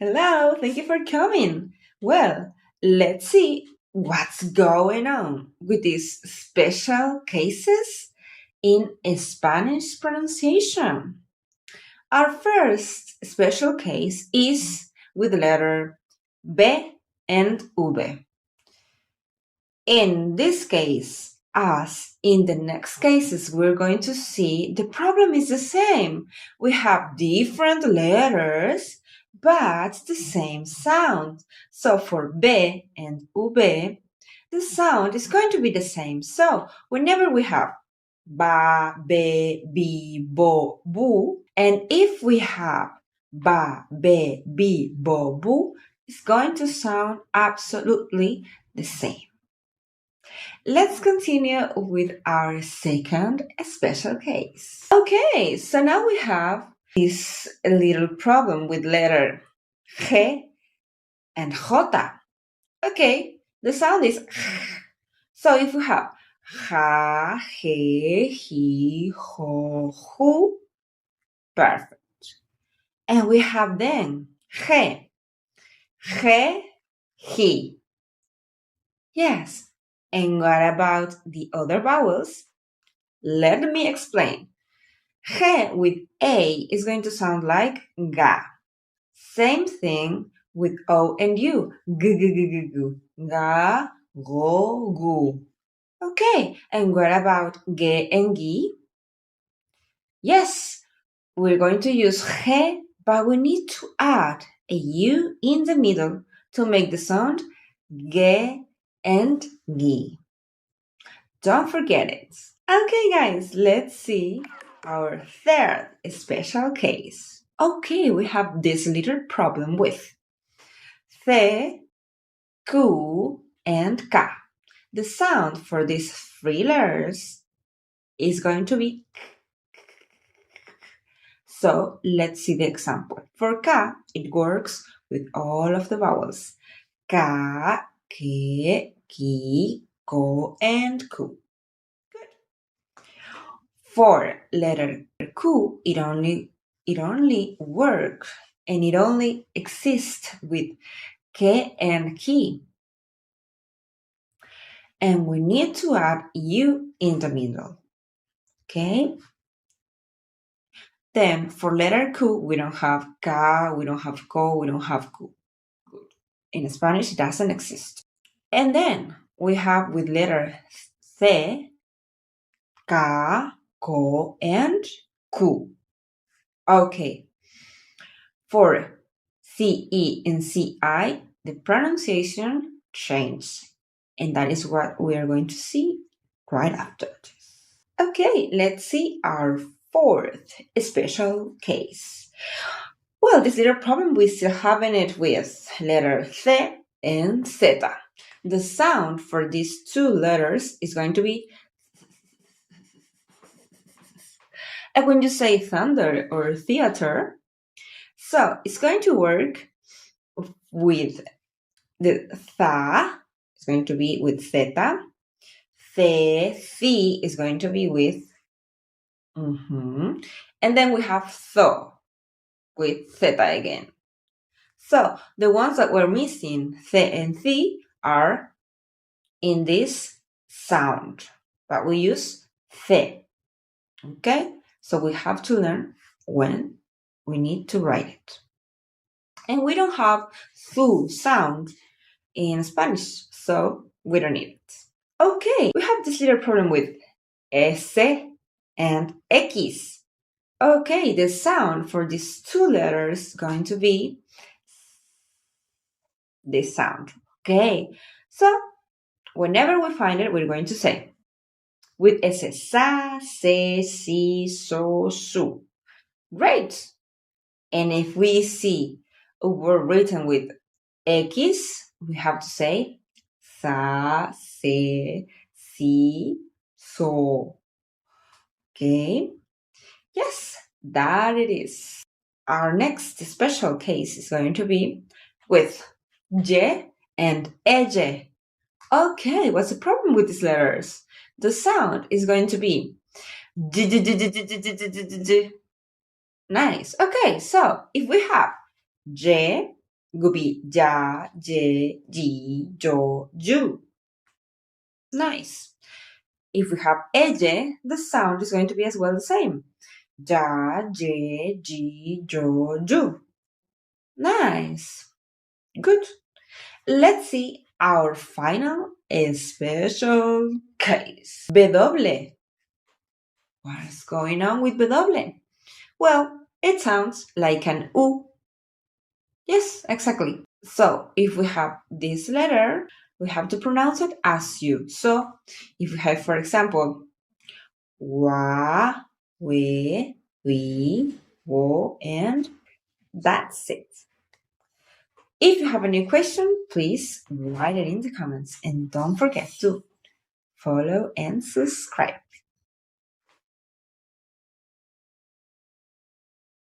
Hello, thank you for coming. Well, let's see what's going on with these special cases in Spanish pronunciation. Our first special case is with the letter B and V. In this case, as in the next cases we're going to see, the problem is the same. We have different letters, but the same sound. So for B and V, the sound is going to be the same. So whenever we have ba, be, bi, bo, bu, and if we have ba, be, bi, bo, bu, it's going to sound absolutely the same. Let's continue with our second special case. Okay, so now we have this little problem with letter G and J. Okay, the sound is so if we have ja, he, ho, hu, perfect. And we have then G, he. Yes. And what about the other vowels? Let me explain. G with A is going to sound like ga. Same thing with O and U. G, g, g, g, g. Ga, go, gu. Okay, and what about G and G? Yes, we're going to use G, but we need to add a U in the middle to make the sound G and G. Don't forget it. Okay, guys, let's see our third special case. Okay, we have this little problem with C, Q, and K. The sound for these three letters is going to be K. So let's see the example. For K, it works with all of the vowels. K, K, Ki, Ko, and Ku. Good. For letter Q, it only works and it only exists with K and Ki. And we need to add U in the middle. Okay? Then for letter Q, we don't have Ka, we don't have Ko, we don't have Ku. Good. In Spanish, it doesn't exist. And then we have with letter C, Ka, Ko, and Ku. Okay. For CE and CI, the pronunciation changed. And that is what we are going to see right after this. Okay, let's see our fourth special case. Well, this little problem, we still having it with letter C and Z. The sound for these two letters is going to be, and when you say thunder or theater, so it's going to work with the tha, it's going to be with theta. The, is going to be with, and then we have tho with theta again. So the ones that we're missing, the and the, are in this sound, but we use the. Okay, so we have to learn when we need to write it. And we don't have thu sound in Spanish, so we don't need it. Okay, we have this little problem with S and X. Okay, the sound for these two letters is going to be this sound. Okay, so whenever we find it, we're going to say with S, sa, se, si, so, su. Great. And if we see a word written with X, we have to say sa, se, si, so. Okay. Yes, that it is. Our next special case is going to be with J and EJ. Okay, what's the problem with these letters? The sound is going to be D. Nice. Okay, so if we have J would be ja, je, ji, jo, ju. Nice. If we have eye, the sound is going to be as well the same. Ja, je, ji, jo, ju. Nice. Good. Let's see our final special case. W. What's going on with W? Well, it sounds like an U. Yes, exactly. So if we have this letter, we have to pronounce it as U. So if we have, for example, wa, we, wo, and that's it. If you have a new question, please write it in the comments and don't forget to follow and subscribe.